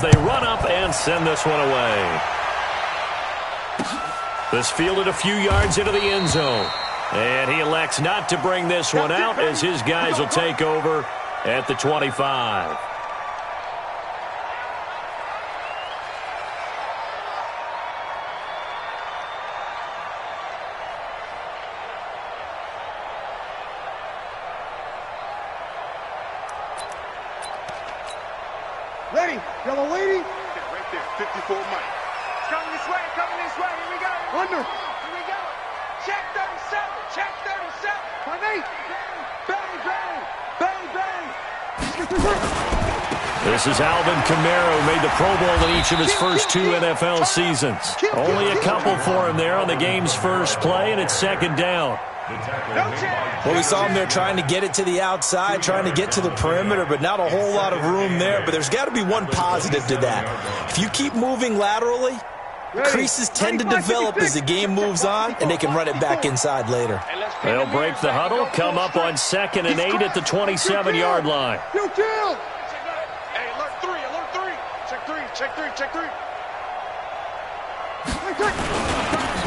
They run up and send this one away. This fielded a few yards into the end zone. And he elects not to bring this one out as his guys will take over at the 25. Ready, yellow lady. Right there, 54 Mike. Coming this way, here we go. Under. Here we go. Check 37, check 37. 5-8. Bang, bang, bang, bang. This is Alvin Kamara, who made the Pro Bowl in each of his first 2 NFL seasons. Only a couple for him there on the game's first play, and it's second down. Well, we saw him there trying to get it to the outside, trying to get to the perimeter, but not a whole lot of room there. But there's got to be one positive to that. If you keep moving laterally, creases tend to develop as the game moves on, and they can run it back inside later. They'll break the huddle, come up on 2nd and 8 at the 27-yard line. Hey, alert 3. Check 3.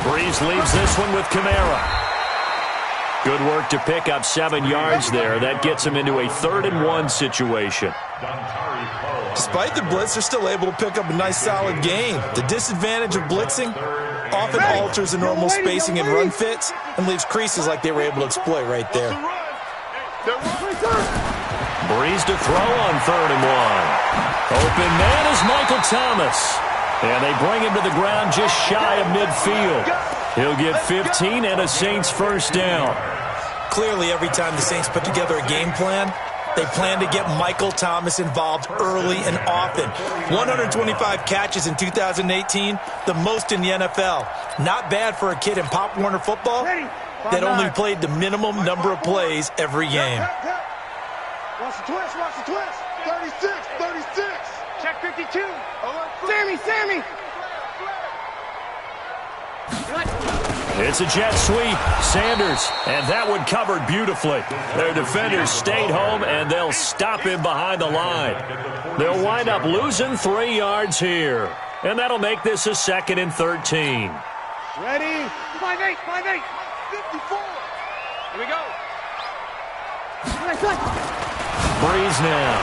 Breeze leaves this one with Kamara. Good work to pick up 7 yards there. That gets him into a 3rd and 1 situation. Despite the blitz, they're still able to pick up a nice, solid gain. The disadvantage of blitzing often alters the normal spacing and run fits and leaves creases like they were able to exploit right there. Breeze to throw on 3rd and 1. Open man is Michael Thomas. And they bring him to the ground just shy of midfield. He'll get 15 and a Saints first down. Clearly, every time the Saints put together a game plan, they plan to get Michael Thomas involved early and often. 125 catches in 2018, the most in the NFL. Not bad for a kid in Pop Warner football that only played the minimum number of plays every game. Watch the twist. 36. Check 52. Sammy. It's a jet sweep. Sanders, and that one covered beautifully. Their defenders stayed home, and they'll stop him behind the line. They'll wind up losing 3 yards here. And that'll make this a 2nd and 13. Ready? 5-8. 54. Here we go. Breeze now.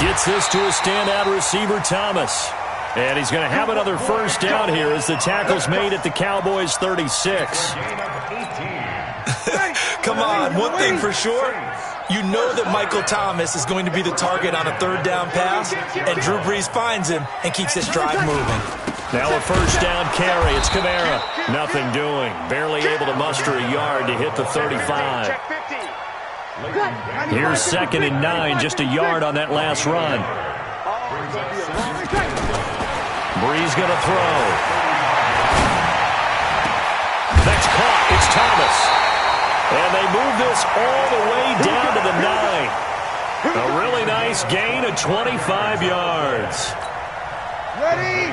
Gets this to a standout receiver, Thomas. And he's going to have another first down here as the tackle's made at the Cowboys' 36. Come on, one thing for sure, you know that Michael Thomas is going to be the target on a 3rd down pass, and Drew Brees finds him and keeps this drive moving. Now a first down carry. It's Kamara. Nothing doing. Barely able to muster a yard to hit the 35. Here's 2nd and 9, just a yard on that last run. Breeze going to throw. That's caught. It's Thomas. And they move this all the way down to the 9. A really nice gain of 25 yards. Ready?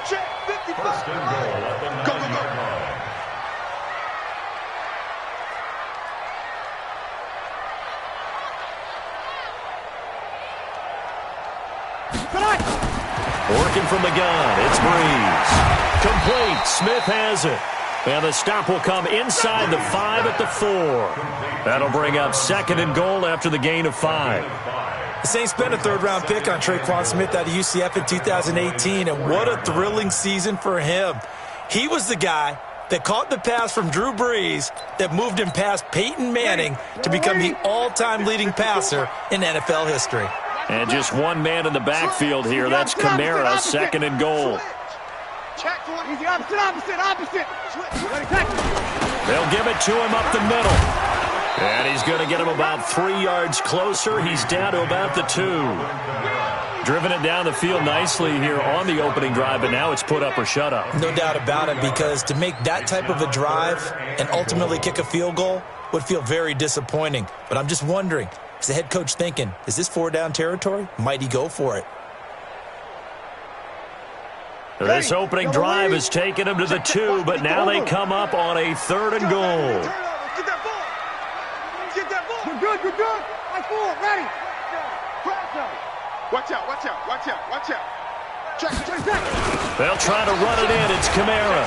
Check 55. Go. Working from the gun, it's Breeze. Complete, Smith has it. And the stop will come inside the 5 at the 4. That'll bring up 2nd and goal after the gain of 5. The Saints spent a 3rd-round pick on Traquan Smith out of UCF in 2018, and what a thrilling season for him. He was the guy that caught the pass from Drew Brees that moved him past Peyton Manning to become the all-time leading passer in NFL history. And just one man in the backfield here. That's Kamara, 2nd and goal. Easy, opposite. They'll give it to him up the middle. And he's going to get him about 3 yards closer. He's down to about the 2. Driven it down the field nicely here on the opening drive, but now it's put up or shut up. No doubt about it, because to make that type of a drive and ultimately kick a field goal would feel very disappointing. But I'm just wondering, is the head coach thinking, is this 4-down territory? Might he go for it? This opening drive has taken him to the 2, but now they come up on a 3rd and goal. Get that ball. You're good. Nice ball. Ready. Watch out, watch out, watch out, watch out. Check. They'll try to run it in. It's Kamara.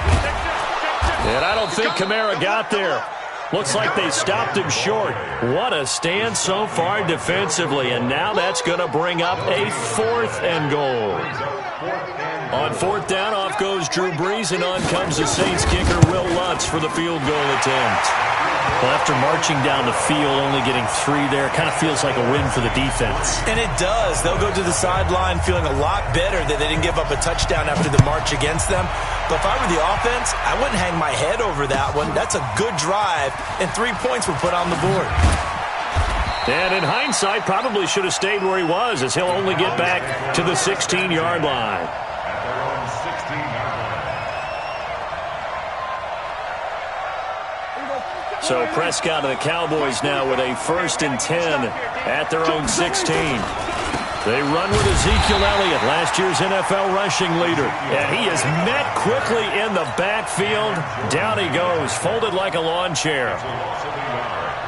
And I don't think Kamara got there. Looks like they stopped him short. What a stand so far defensively. And now that's going to bring up a 4th and goal. On 4th down, off goes Drew Brees, and on comes the Saints kicker, Will Lutz, for the field goal attempt. Well, after marching down the field, only getting 3 there, kind of feels like a win for the defense. And it does. They'll go to the sideline feeling a lot better that they didn't give up a touchdown after the march against them. But if I were the offense, I wouldn't hang my head over that one. That's a good drive, and 3 points were put on the board. And in hindsight, probably should have stayed where he was, as he'll only get back to the 16-yard line. So Prescott and the Cowboys now with a 1st and 10 at their own 16. They run with Ezekiel Elliott, last year's NFL rushing leader. And he is met quickly in the backfield. Down he goes, folded like a lawn chair.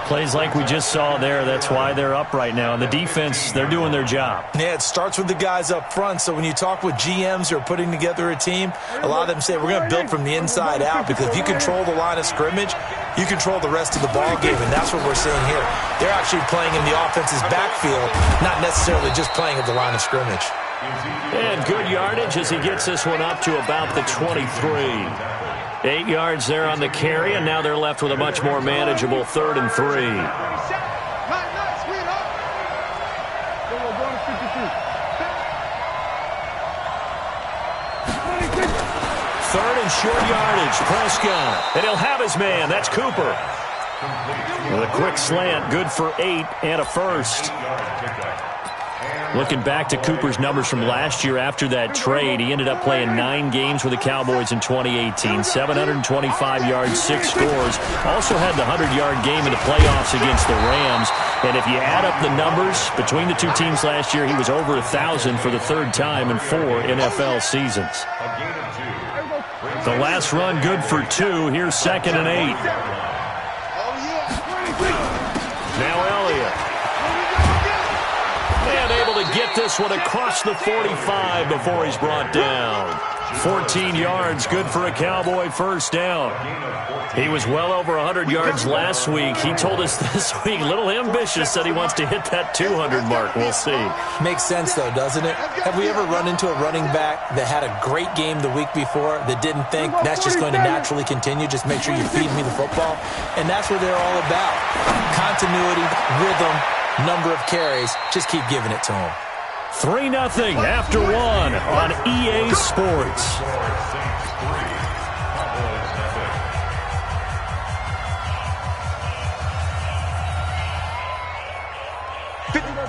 Plays like we just saw there. That's why they're up right now. And the defense, they're doing their job. Yeah, it starts with the guys up front. So when you talk with GMs who are putting together a team, a lot of them say we're going to build from the inside out, because if you control the line of scrimmage, you control the rest of the ball game, and that's what we're seeing here. They're actually playing in the offense's backfield, not necessarily just playing at the line of scrimmage. And good yardage as he gets this one up to about the 23. 8 yards there on the carry, and now they're left with a much more manageable 3rd and 3. Third and short yardage, Prescott. And he'll have his man. That's Cooper. With a quick slant, good for 8 and a 1st. Looking back to Cooper's numbers from last year after that trade, he ended up playing 9 games with the Cowboys in 2018. 725 yards, 6 scores. Also had the 100-yard game in the playoffs against the Rams. And if you add up the numbers between the 2 teams last year, he was over 1,000 for the 3rd time in 4 NFL seasons. The last run good for 2. Here's 2nd and 8. Now Elliott. And able to get this one across the 45 before he's brought down. 14 yards, good for a Cowboy 1st down. He was well over 100 yards last week. He told us this week, a little ambitious, said he wants to hit that 200 mark. We'll see. Makes sense, though, doesn't it? Have we ever run into a running back that had a great game the week before that didn't think that's just going to naturally continue? Just make sure you feed me the football. And that's what they're all about. Continuity, rhythm, number of carries. Just keep giving it to him. 3-0 after 1 on EA Sports.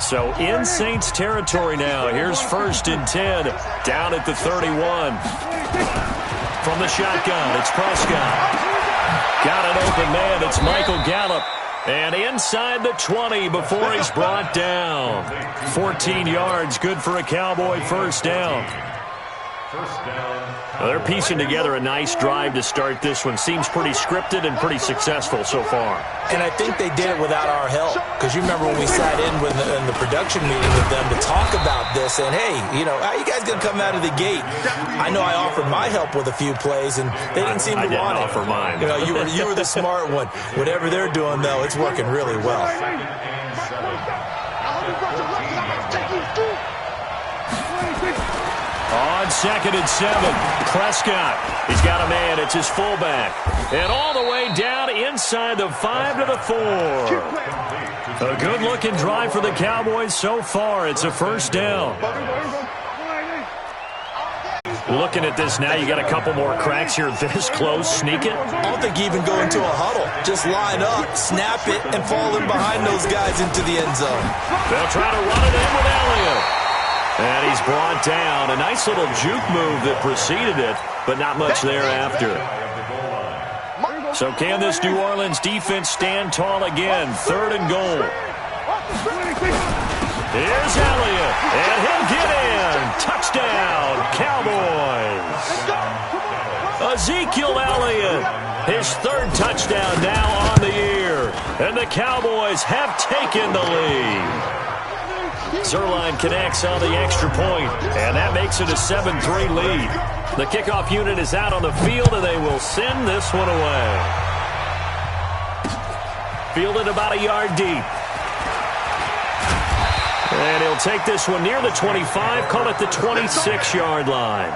So in Saints territory now. Here's 1st and 10 down at the 31. From the shotgun, it's Prescott. Got an open man. It's Michael Gallup. And inside the 20 before he's brought down. 14 yards, good for a Cowboy 1st down. Well, they're piecing together a nice drive to start this one. Seems pretty scripted and pretty successful so far. And I think they did it without our help. Because you remember when we sat in the production meeting with them to talk about this, and hey, you know, how you guys going to come out of the gate? I know I offered my help with a few plays, and they didn't seem to want it. I didn't offer mine. You know, you were the smart one. Whatever they're doing, though, it's working really well. On 2nd and 7, Prescott. He's got a man. It's his fullback. And all the way down inside the 5 to the 4. A good-looking drive for the Cowboys so far. It's a 1st down. Looking at this now, you got a couple more cracks here this close. Sneak it. I don't think you even go into a huddle. Just line up, snap it, and fall in behind those guys into the end zone. They'll try to run it in with Elliott. And he's brought down. A nice little juke move that preceded it, but not much thereafter. So can this New Orleans defense stand tall again? 3rd and goal. Here's Elliott, and he'll get in. Touchdown, Cowboys. Ezekiel Elliott, his 3rd touchdown now on the year. And the Cowboys have taken the lead. Zerline connects on the extra point, and that makes it a 7-3 lead. The kickoff unit is out on the field, and they will send this one away. Fielded about a yard deep. And he'll take this one near the 25, call it the 26-yard line.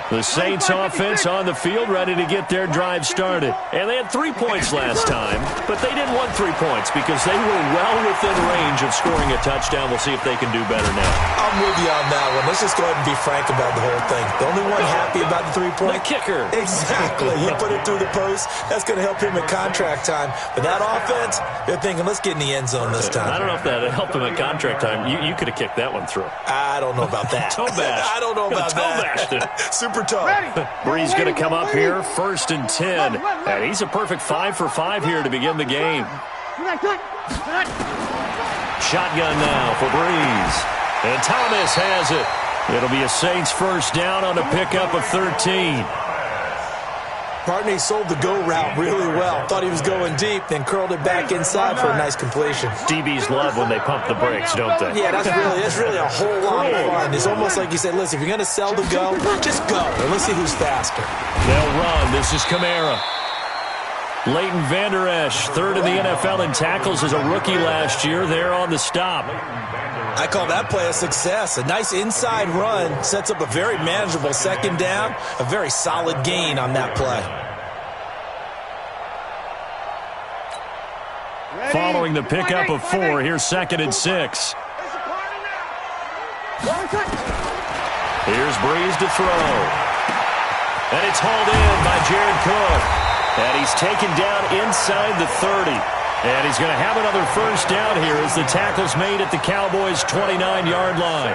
The Saints offense on the field, ready to get their drive started. And they had 3 points last time, but they didn't want 3 points because they were well within range of scoring a touchdown. We'll see if they can do better now. I'm with you on that one. Let's just go ahead and be frank about the whole thing. The only one happy about the 3-point? The kicker. Exactly. He put it through the post. That's going to help him at contract time. But that offense, they're thinking, let's get in the end zone this time. I don't know if that helped him at contract time. You could have kicked that one through. I don't know about that. Toe bash. I don't know about that. Toe bashed it. Super toe. Breeze going to come up here, 1st and 10. And he's a perfect 5 for 5 here to begin the game. Shotgun now for Breeze. And Thomas has it. It'll be a Saints first down on a pickup of 13. Partney sold the go route really well. Thought he was going deep, then curled it back inside for a nice completion. DBs love when they pump the brakes, don't they? Yeah, that's really a whole lot of fun. It's almost like you said, listen, if you're going to sell the go, just go. And let's see who's faster. They'll run. This is Kamara. Leighton Vander Esch, 3rd in the NFL in tackles as a rookie last year. There on the stop. I call that play a success. A nice inside run sets up a very manageable 2nd down. A very solid gain on that play. Following the pickup of 4, here's 2nd and 6. Here's Breeze to throw. And it's hauled in by Jared Cook. And he's taken down inside the 30. And he's going to have another first down here as the tackle's made at the Cowboys' 29-yard line.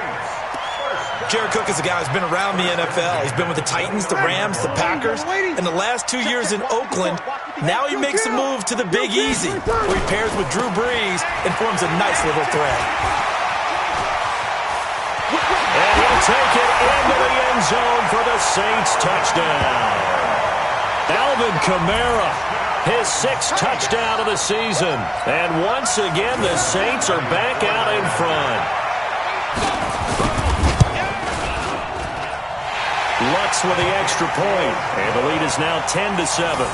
Jared Cook is a guy who's been around the NFL. He's been with the Titans, the Rams, the Packers. In the last 2 years in Oakland, now he makes a move to the Big Easy, where he pairs with Drew Brees and forms a nice little threat. And he'll take it into the end zone for the Saints touchdown. Alvin Kamara, his 6th touchdown of the season. And once again, the Saints are back out in front. Lutz with the extra point, and the lead is now 10-7.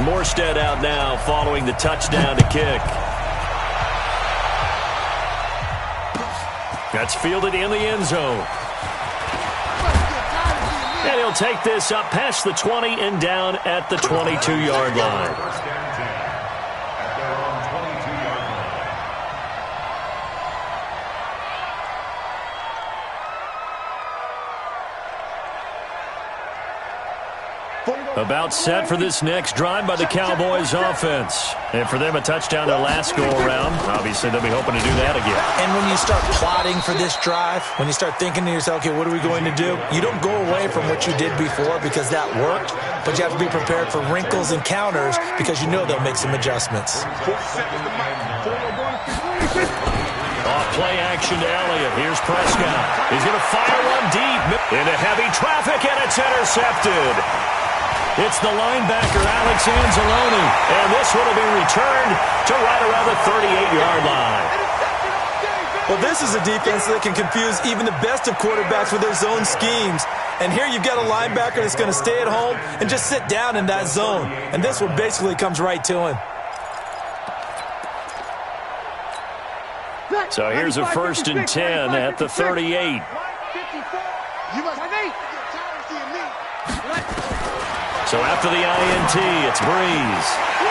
Morstead out now following the touchdown to kick. That's fielded in the end zone. And he'll take this up past the 20 and down at the 22-yard line. About set for this next drive by the Cowboys offense. And for them, a touchdown their last go-around. Obviously, they'll be hoping to do that again. And when you start plotting for this drive, when you start thinking to yourself, okay, what are we going to do? You don't go away from what you did before because that worked, but you have to be prepared for wrinkles and counters because you know they'll make some adjustments. Off play action to Elliott. Here's Prescott. He's going to fire one deep into heavy traffic, and it's intercepted. It's the linebacker, Alex Anzalone, and this one will be returned to right around the 38-yard line. Well, this is a defense that can confuse even the best of quarterbacks with their zone schemes. And here you've got a linebacker that's going to stay at home and just sit down in that zone. And this one basically comes right to him. So here's a 1st and 10 at the 38. So after the INT, it's Breeze.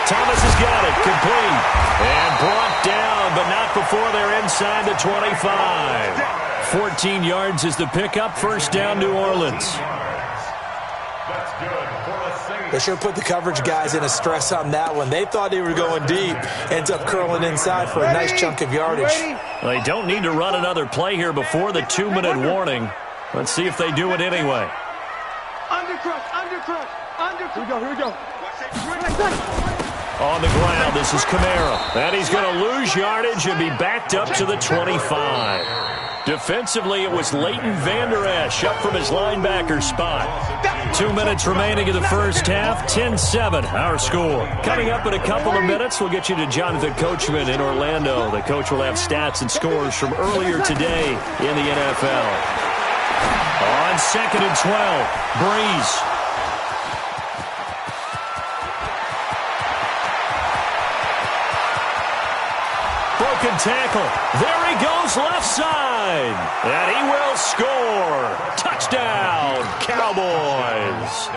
Thomas has got it, complete. And brought down, but not before they're inside the 25. 14 yards is the pickup, first down, New Orleans. They sure put the coverage guys in a stress on that one. They thought they were going deep. Ends up curling inside for a nice chunk of yardage. They don't need to run another play here before the 2-minute warning. Let's see if they do it anyway. Here we go. On the ground, this is Kamara. And he's going to lose yardage and be backed up to the 25. Defensively, it was Leighton Vander Esch up from his linebacker spot. 2 minutes remaining in the first half, 10-7, our score. Coming up in a couple of minutes, we'll get you to Jonathan Coachman in Orlando. The coach will have stats and scores from earlier today in the NFL. On 2nd and 12, Breeze. Broken tackle. There he goes left side. And he will score. Touchdown, Cowboys.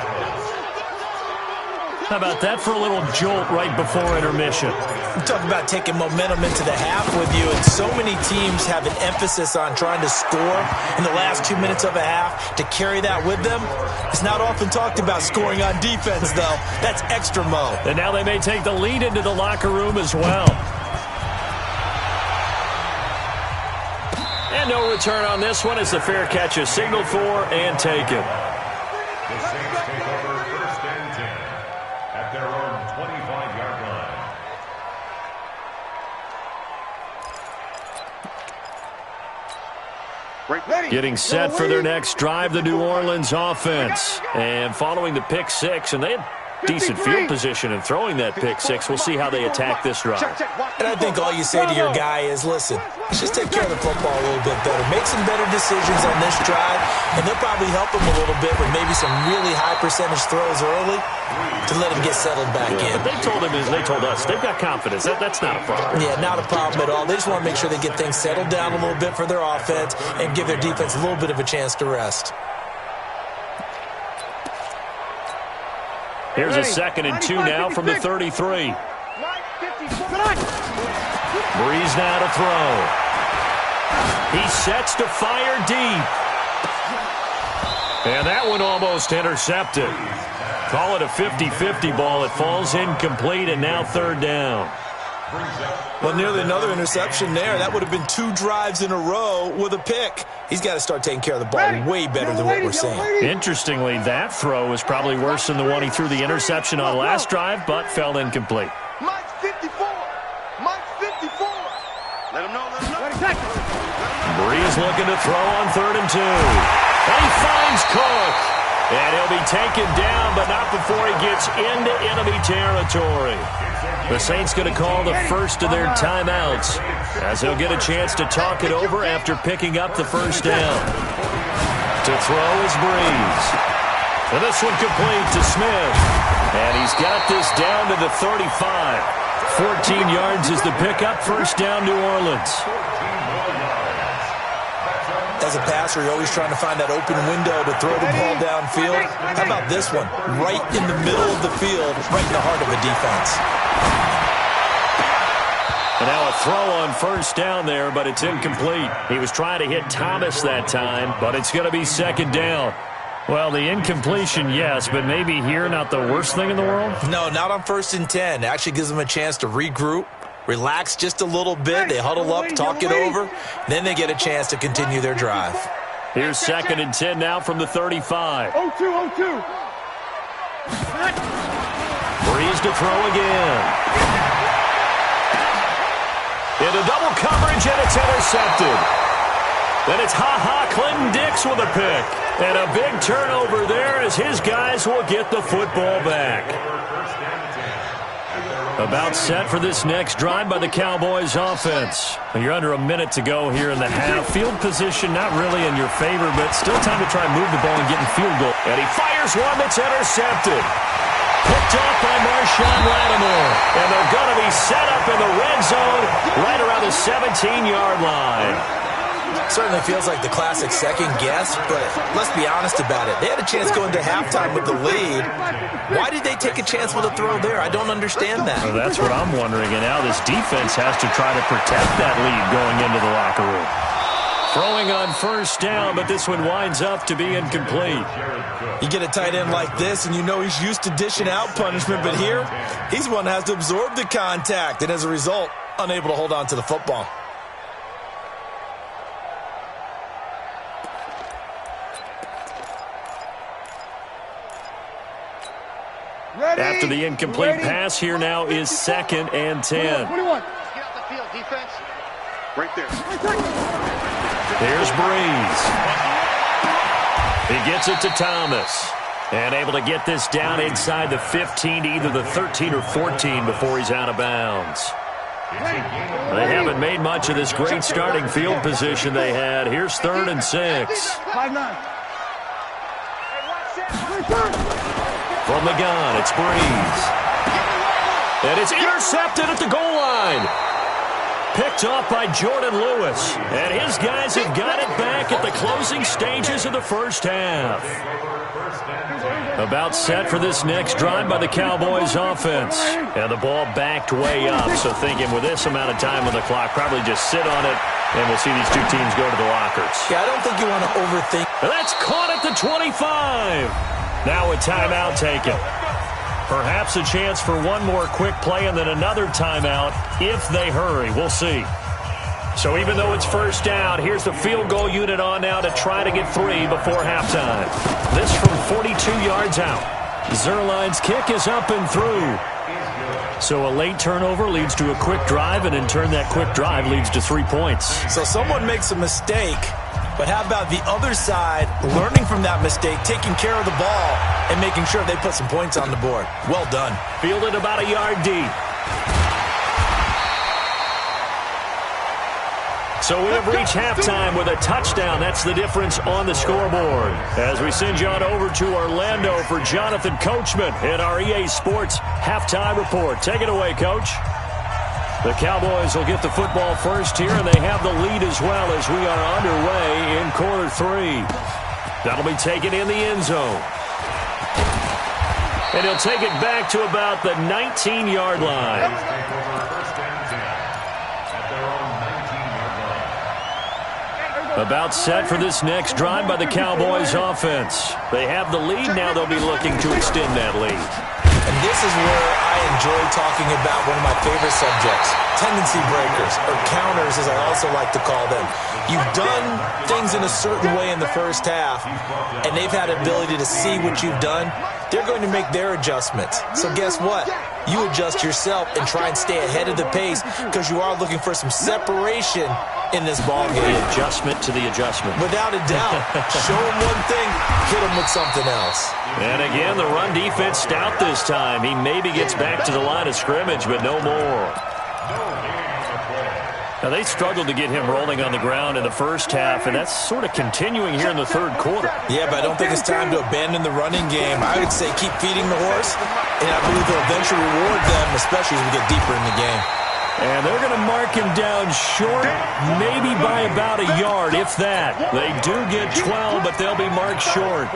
How about that for a little jolt right before intermission? I'm talking about taking momentum into the half with you, and so many teams have an emphasis on trying to score in the last 2 minutes of a half. To carry that with them, it's not often talked about scoring on defense, though. That's extra mo. And now they may take the lead into the locker room as well. And no return on this one as the fair catch is signaled for and taken. The Saints take over 1st and 10 at their own 25-yard line. Getting set for their next drive, the New Orleans offense. And following the pick six, and they had decent field position in throwing that pick six. We'll see how they attack this drive. And I think all you say to your guy is, listen, let's just take care of the football a little bit better. Make some better decisions on this drive, and they'll probably help him a little bit with maybe some really high percentage throws early to let him get settled back in. But they told him, as they told us, they've got confidence. That's not a problem. Yeah, not a problem at all. They just want to make sure they get things settled down a little bit for their offense and give their defense a little bit of a chance to rest. Here's a 2nd and 2 now from the 33. Breeze now to throw. He sets to fire deep. And that one almost intercepted. Call it a 50-50 ball. It falls incomplete, and now 3rd down. Well, nearly another interception there. That would have been 2 drives in a row with a pick. He's got to start taking care of the ball way better than what we're seeing. Interestingly, that throw was probably worse than the one he threw the interception on last drive, but fell incomplete. Mike's 54. Mike's 54. Let him know. Breeze looking to throw on 3rd and 2. And he finds Cook. And he'll be taken down, but not before he gets into enemy territory. The Saints going to call the first of their timeouts as they'll get a chance to talk it over after picking up the first down. To throw is Breeze. And this one complete to Smith. And he's got this down to the 35. 14 yards is the pickup. First down, New Orleans. As a passer, you're always trying to find that open window to throw the ball downfield. How about this one? Right in the middle of the field, right in the heart of a defense. And now a throw on first down there, but it's incomplete. He was trying to hit Thomas that time, but it's going to be 2nd down. Well, the incompletion, yes, but maybe here not the worst thing in the world? No, not on 1st and 10. It actually gives them a chance to regroup, relax just a little bit. They huddle up, talk it over. Then they get a chance to continue their drive. Here's 2nd and 10 now from the 35. 0-2. Breeze to throw again. Into double coverage, and it's intercepted. Then it's Clinton Dix with a pick. And a big turnover there as his guys will get the football back. About set for this next drive by the Cowboys offense. You're under a minute to go here in the half. Field position not really in your favor, but still time to try and move the ball and get in field goal. And he fires one that's intercepted. Picked off by Marshawn Lattimore. And they're going to be set up in the red zone right around the 17-yard line. Certainly feels like the classic second guess, but let's be honest about it. They had a chance going to halftime with the lead. Why did they take a chance with a throw there? I don't understand that. Well, that's what I'm wondering. And now this defense has to try to protect that lead going into the locker room. Throwing on first down, but this one winds up to be incomplete. You get a tight end like this, and you know he's used to dishing out punishment, but here, he's one that has to absorb the contact, and as a result, unable to hold on to the football. After the incomplete pass, here now is 2nd and 10. 21. Get off the field, defense. Right there. Here's Breeze. He gets it to Thomas. And able to get this down inside the 15 to either the 13 or 14 before he's out of bounds. They haven't made much of this great starting field position they had. Here's 3rd and 6. From the gun, it's Breeze. And it's intercepted at the goal line. Picked off by Jordan Lewis. And his guys have got it back at the closing stages of the first half. About set for this next drive by the Cowboys offense. And the ball backed way up. So thinking with this amount of time on the clock, probably just sit on it, and we'll see these two teams go to the lockers. Yeah, I don't think you want to overthink. And that's caught at the 25. Now a timeout taken. Perhaps a chance for one more quick play and then another timeout if they hurry. We'll see. So even though it's first down, here's the field goal unit on now to try to get 3 before halftime. This from 42 yards out. Zerline's kick is up and through. So a late turnover leads to a quick drive, and in turn that quick drive leads to 3 points. So someone makes a mistake, but how about the other side learning from that mistake, taking care of the ball, and making sure they put some points on the board? Well done. Fielded about a yard deep. So we have reached halftime with a touchdown. That's the difference on the scoreboard. As we send you on over to Orlando for Jonathan Coachman in our EA Sports Halftime Report. Take it away, Coach. The Cowboys will get the football first here, and they have the lead as well as we are underway in quarter 3. That'll be taken in the end zone. And he'll take it back to about the 19-yard line. About set for this next drive by the Cowboys offense. They have the lead. Now they'll be looking to extend that lead. And this is where I enjoy talking about one of my favorite subjects, tendency breakers, or counters as I also like to call them. You've done things in a certain way in the first half, and they've had ability to see what you've done. They're going to make their adjustments. So guess what? You adjust yourself and try and stay ahead of the pace because you are looking for some separation in this ball game. The adjustment to the adjustment. Without a doubt. Show them one thing, hit them with something else. And again, the run defense stout this time. He maybe gets back to the line of scrimmage, but no more. Now, they struggled to get him rolling on the ground in the first half, and that's sort of continuing here in the third quarter. Yeah, but I don't think it's time to abandon the running game. I would say keep feeding the horse, and I believe they'll eventually reward them, especially as we get deeper in the game. And they're going to mark him down short, maybe by about a yard, if that. They do get 12, but they'll be marked short.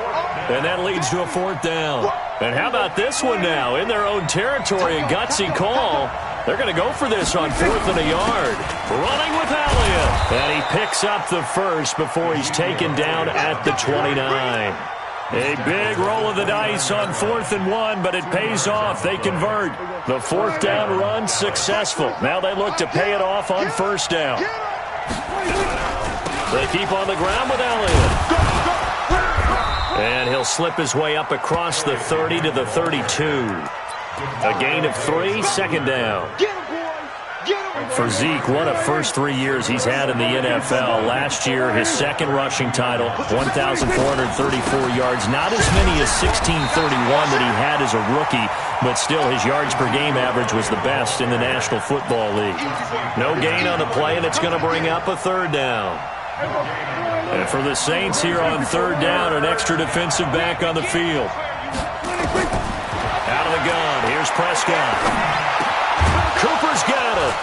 And that leads to a 4th down. And how about this one now? In their own territory, a gutsy call. They're going to go for this on 4th and a yard. Running with Elliott. And he picks up the first before he's taken down at the 29. A big roll of the dice on 4th and 1, but it pays off. They convert. The 4th down run successful. Now they look to pay it off on 1st down. They keep on the ground with Elliott. And he'll slip his way up across the 30 to the 32. A gain of 3, 2nd down. For Zeke, what a first 3 years he's had in the NFL. Last year, his 2nd rushing title, 1,434 yards. Not as many as 1,631 that he had as a rookie, but still his yards per game average was the best in the National Football League. No gain on the play, and it's going to bring up a 3rd down. And for the Saints here on 3rd down, an extra defensive back on the field. Out of the gun, here's Prescott. Cooper's got it.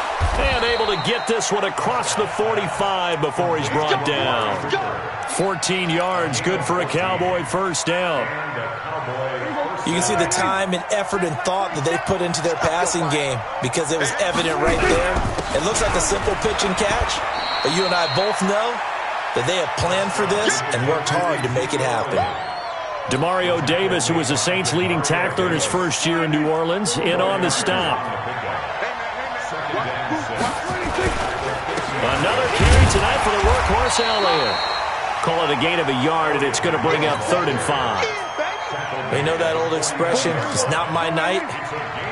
And able to get this one across the 45 before he's brought down. 14 yards, good for a Cowboy 1st down. You can see the time and effort and thought that they put into their passing game because it was evident right there. It looks like a simple pitch and catch, but you and I both know that they have planned for this and worked hard to make it happen. Demario Davis, who was the Saints' leading tackler in his first year in New Orleans, in on the stop. Another carry tonight for the workhorse Elliott. Call it a gain of a yard, and it's going to bring up 3rd and 5. You know that old expression, it's not my night.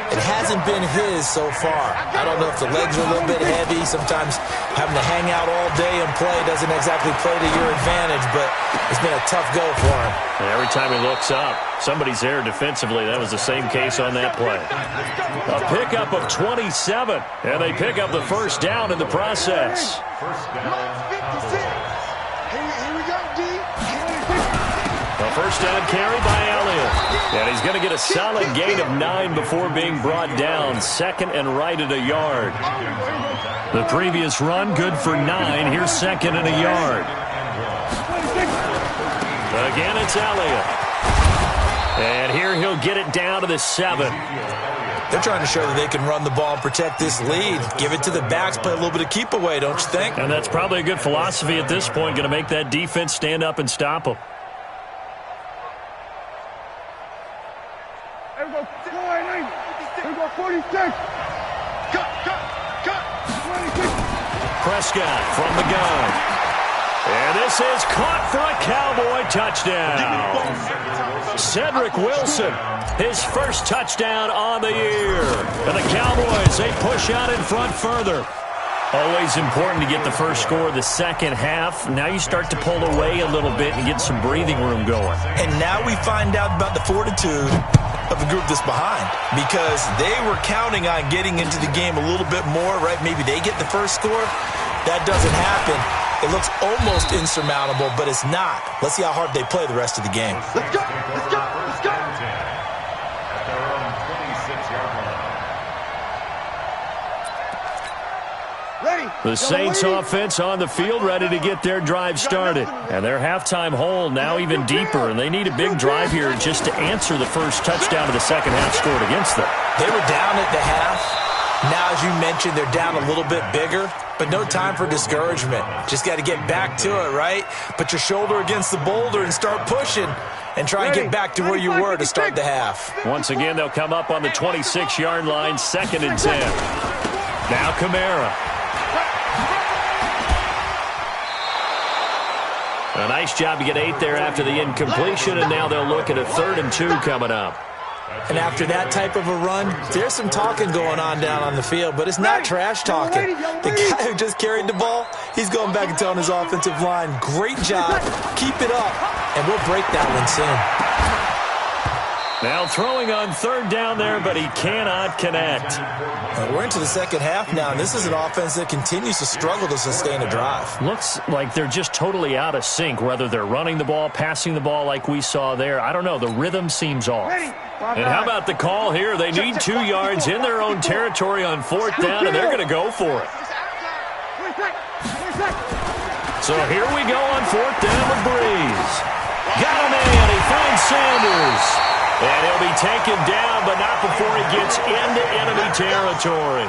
It hasn't been his so far. I don't know if the legs are a little bit heavy. Sometimes having to hang out all day and play doesn't exactly play to your advantage, but it's been a tough go for him. And every time he looks up, somebody's there defensively. That was the same case on that play. A pickup of 27, and they pick up the first down in the process. First down. Here we go, D. A first down carry by Elliott. And he's going to get a solid gain of 9 before being brought down. Second and right at a yard. The previous run, good for 9. Here's second and a yard. Again, it's Elliott. And here he'll get it down to the 7. They're trying to show that they can run the ball and protect this lead. Give it to the backs, play a little bit of keep away, don't you think? And that's probably a good philosophy at this point. Going to make that defense stand up and stop them. Here we go. 46. Cut. 26. Prescott from the gun. And this is caught for a Cowboy touchdown. Cedric Wilson, his first touchdown on the year. And the Cowboys, they push out in front further. Always important to get the first score of the second half. Now you start to pull away a little bit and get some breathing room going. And now we find out about the fortitude of the group that's behind, because they were counting on getting into the game a little bit more, right? Maybe they get the first score. That doesn't happen. It looks almost insurmountable, but it's not. Let's see how hard they play the rest of the game. Let's go. At their own 26-yard line. Ready. The Saints offense on the field, ready to get their drive started. And their halftime hole now even deeper, and they need a big drive here just to answer the first touchdown of the second half scored against them. They were down at the half. Now, as you mentioned, they're down a little bit bigger, but no time for discouragement. Just got to get back to it, right? Put your shoulder against the boulder and start pushing and try and get back to where you were to start the half. Once again, they'll come up on the 26-yard line, second and 10. Now Kamara. A nice job to get 8 there after the incompletion, and now they'll look at a 3rd and 2 coming up. And after that type of a run, there's some talking going on down on the field, but it's not trash talking. The guy who just carried the ball, he's going back and telling his offensive line, great job, keep it up, and we'll break that one soon. Now throwing on 3rd down there, but he cannot connect. We're into the second half now, and this is an offense that continues to struggle to sustain a drive. Looks like they're just totally out of sync, whether they're running the ball, passing the ball like we saw there. I don't know. The rhythm seems off. And how about the call here? They need 2 yards in their own territory on 4th down, and they're going to go for it. So here we go on 4th down with Breeze. Got a man. He finds Sanders. And he'll be taken down, but not before he gets into enemy territory.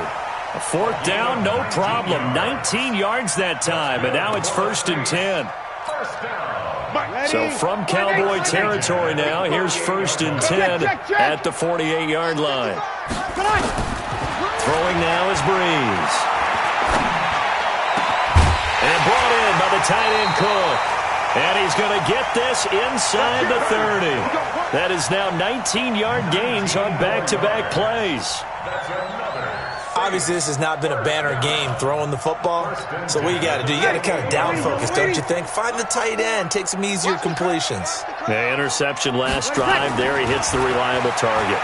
A 4th down, no problem. 19 yards that time, and now it's 1st and 10. So from Cowboy territory now, here's 1st and 10 at the 48-yard line. Throwing now is Breeze. And brought in by the tight end Cook. And he's going to get this inside the 30. That is now 19-yard gains on back-to-back plays. Obviously, this has not been a banner game throwing the football. So what you got to do, you got to kind of down focus, don't you think? Find the tight end, take some easier completions. The interception last drive. There he hits the reliable target.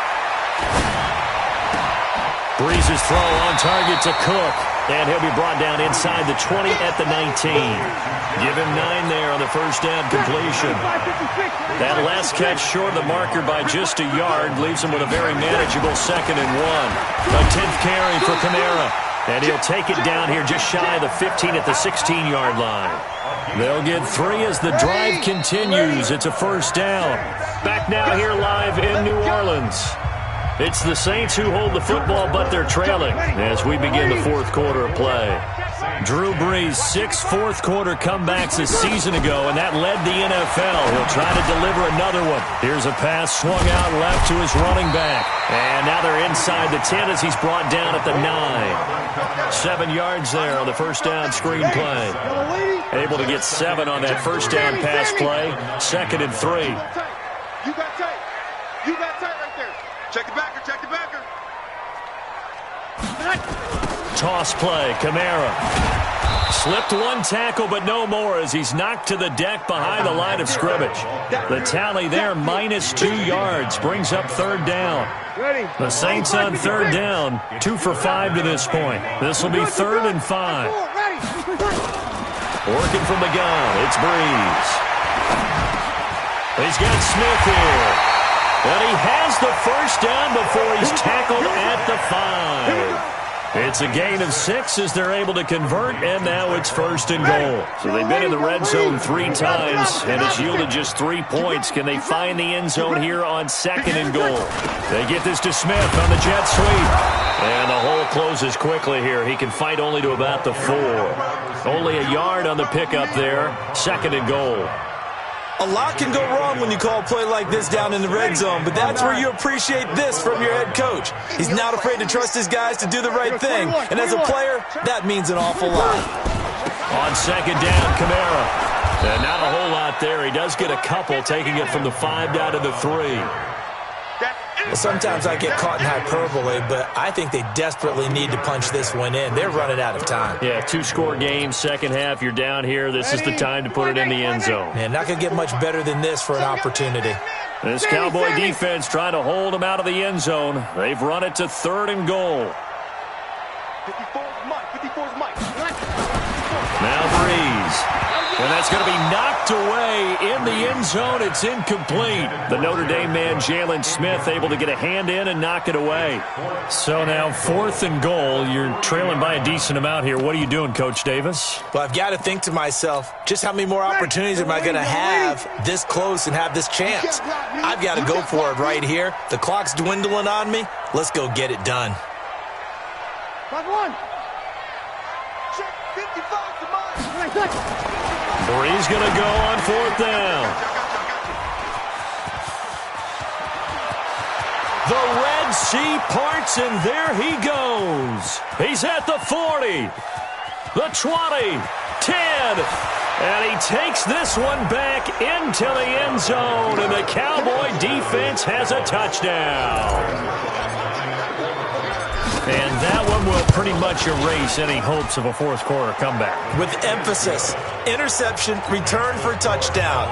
Breeze's throw on target to Cook. And he'll be brought down inside the 20 at the 19. Give him 9 there on the first down completion. That last catch short of the marker by just a yard leaves him with a very manageable 2nd and 1. A 10th carry for Kamara. And he'll take it down here just shy of the 15 at the 16-yard line. They'll get 3 as the drive continues. It's a first down. Back now here live in New Orleans. It's the Saints who hold the football, but they're trailing as we begin the 4th quarter of play. Drew Brees, 6 fourth-quarter comebacks a season ago, and that led the NFL. He'll try to deliver another one. Here's a pass swung out left to his running back. And now they're inside the 10 as he's brought down at the 9. 7 yards there on the first down screen play. Able to get 7 on that first down pass play. 2nd and 3. You got tight. You got tight right there. Check the backer. Toss play, Kamara. Slipped one tackle, but no more as he's knocked to the deck behind the line of scrimmage. The tally there, -2 yards, brings up third down. The Saints on third down, 2 for 5 to this point. This will be 3rd and 5. Working from the gun, it's Breeze. He's got Smith here. And he has the first down before he's tackled at the 5. It's a gain of 6 as they're able to convert, and now it's 1st and goal. So they've been in the red zone 3 times, and it's yielded just 3 points. Can they find the end zone here on 2nd and goal? They get this to Smith on the jet sweep. And the hole closes quickly here. He can fight only to about the 4. Only a yard on the pickup there. 2nd and goal. A lot can go wrong when you call a play like this down in the red zone, but that's where you appreciate this from your head coach. He's not afraid to trust his guys to do the right thing, and as a player, that means an awful lot. On 2nd down, Kamara. And not a whole lot there. He does get a couple, taking it from the 5 down to the 3. Well, sometimes I get caught in hyperbole, but I think they desperately need to punch this one in. They're running out of time. Yeah, 2-score game, second half, you're down here. This is the time to put it in the end zone. Man, not going to get much better than this for an opportunity. This Cowboy defense trying to hold them out of the end zone. They've run it to 3rd and goal. 54's Mike. Now Breeze. And that's going to be knocked away in the end zone. It's incomplete. The Notre Dame man, Jalen Smith, able to get a hand in and knock it away. So now 4th and goal. You're trailing by a decent amount here. What are you doing, Coach Davis? Well, I've got to think to myself, just how many more opportunities am I going to have this close and have this chance? I've got to go for it right here. The clock's dwindling on me. Let's go get it done. 5-1. Check 55 to mine. Breeze going to go on 4th down. The Red Sea parts, and there he goes. He's at the 40, the 20, 10, and he takes this one back into the end zone, and the Cowboy defense has a touchdown. And that one will pretty much erase any hopes of a 4th quarter comeback. With emphasis, interception, return for touchdown.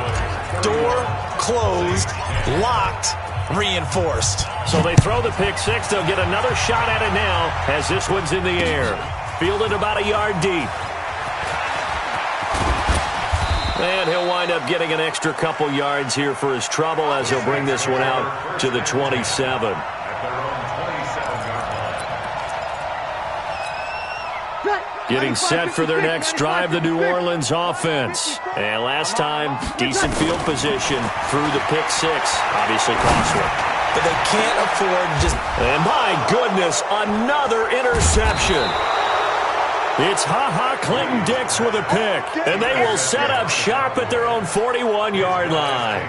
Door closed, locked, reinforced. So they throw the pick 6. They'll get another shot at it now as this one's in the air. Fielded about a yard deep. And he'll wind up getting an extra couple yards here for his trouble as he'll bring this one out to the 27. Getting set for their next drive, the New Orleans offense. And last time, decent field position through the pick 6. Obviously costly. But they can't afford just... And my goodness, another interception. It's Ha-Ha Clinton-Dix with a pick. And they will set up shop at their own 41-yard line.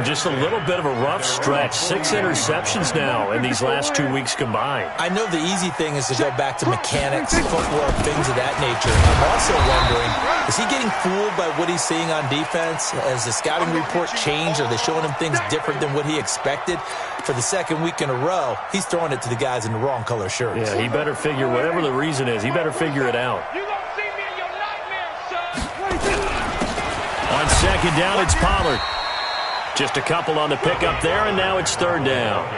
Just a little bit of a rough stretch. 6 interceptions now in these last 2 weeks combined. I know the easy thing is to go back to mechanics, footwork, things of that nature. I'm also wondering, is he getting fooled by what he's seeing on defense? Has the scouting report changed? Are they showing him things different than what he expected? For the 2nd week in a row, he's throwing it to the guys in the wrong color shirts. Yeah, he better figure, whatever the reason is, he better figure it out. On 2nd down, it's Pollard. Just a couple on the pickup there, and now it's 3rd down.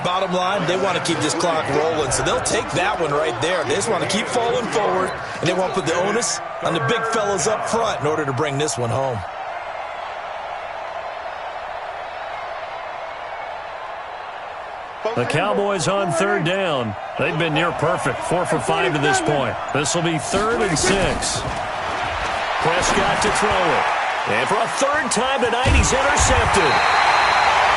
Bottom line, they want to keep this clock rolling, so they'll take that one right there. They just want to keep falling forward, and they want to put the onus on the big fellas up front in order to bring this one home. The Cowboys on 3rd down. They've been near perfect, 4 for 5 to this point. This will be 3rd and 6. Prescott to throw it. And for a 3rd time tonight, he's intercepted.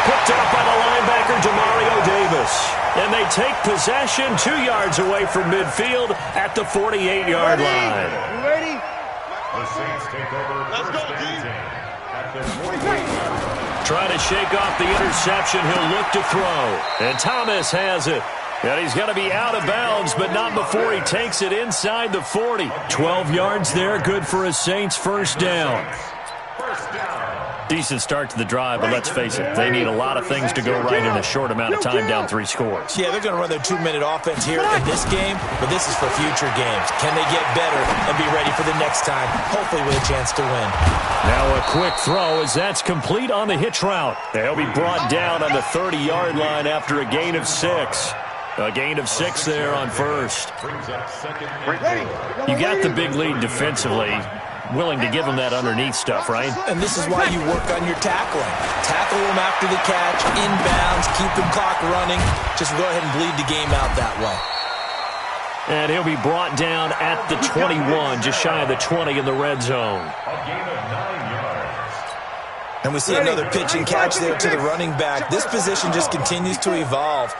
Picked up by the linebacker, Demario Davis. And they take possession 2 yards away from midfield at the 48-yard line. You ready? The Saints take over. Let's go, D. At the 48. Trying to shake off the interception. He'll look to throw. And Thomas has it. And he's going to be out of bounds, but not before he takes it inside the 40. 12 yards there, good for a Saints 1st down. 1st down. Decent start to the drive, but let's face it, they need a lot of things to go right in a short amount of time down 3 scores. Yeah, they're going to run their 2-minute offense here in this game, but this is for future games. Can they get better and be ready for the next time, hopefully with a chance to win? Now a quick throw as that's complete on the hitch route. They'll be brought down on the 30-yard line after a gain of 6. A gain of 6 there on first. You got the big lead defensively. Willing to give them that underneath stuff, right? And this is why you work on your tackling. Tackle them after the catch, inbounds, keep the clock running. Just go ahead and bleed the game out that way. And he'll be brought down at the 21, just shy of the 20 in the red zone. A gain of 9 yards. And we see another pitch and catch there to the running back. This position just continues to evolve.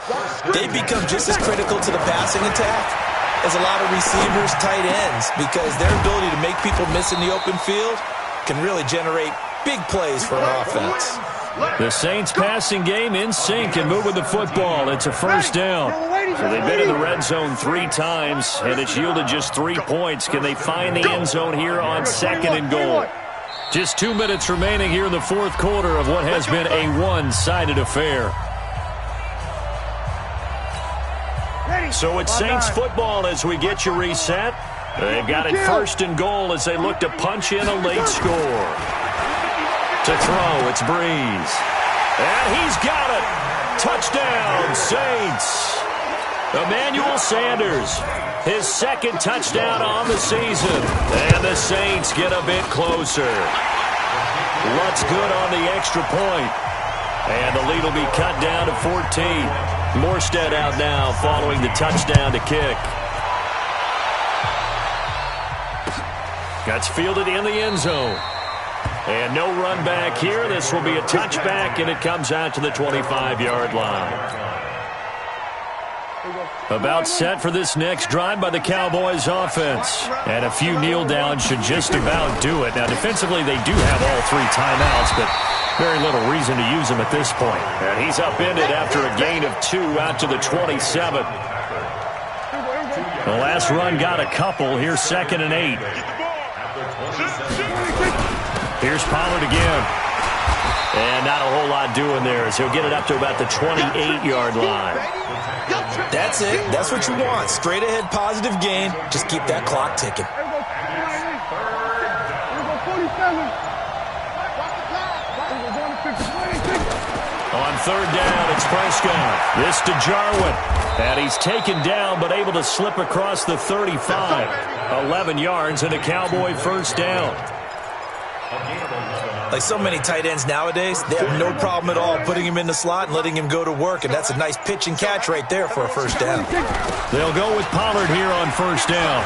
They become just as critical to the passing attack as a lot of receivers, tight ends, because their ability to make people miss in the open field can really generate big plays for an offense. The Saints passing game in sync and moving the football. It's a first down. So they've been in the red zone 3 times, and it's yielded just 3 points. Can they find the end zone here on 2nd and goal? Just 2 minutes remaining here in the 4th quarter of what has been a one-sided affair. So it's Saints football as we get you reset. They've got it 1st and goal as they look to punch in a late score. To throw, it's Breeze. And he's got it. Touchdown, Saints. Emmanuel Sanders, his 2nd touchdown on the season. And the Saints get a bit closer. What's good on the extra point? And the lead will be cut down to 14. Morstead out now following the touchdown to kick. That's fielded in the end zone. And no run back here. This will be a touchback, and it comes out to the 25-yard line. About set for this next drive by the Cowboys offense. And a few kneel downs should just about do it. Now, defensively, they do have all 3 timeouts, but very little reason to use them at this point. And he's upended after a gain of 2 out to the 27. The last run got a couple. Here's 2nd and 8. Here's Pollard again. And not a whole lot doing there as he'll get it up to about the 28-yard line. That's it. That's what you want. Straight ahead positive gain. Just keep that clock ticking. On 3rd down, it's Prescott. This to Jarwin. And he's taken down but able to slip across the 35. 11 yards and a Cowboy first down. Like so many tight ends nowadays, they have no problem at all putting him in the slot and letting him go to work, and that's a nice pitch and catch right there for a first down. They'll go with Pollard here on first down.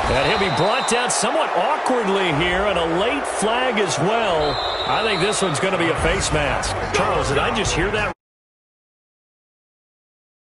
And he'll be brought down somewhat awkwardly here, and a late flag as well. I think this one's going to be a face mask. Charles, did I just hear that?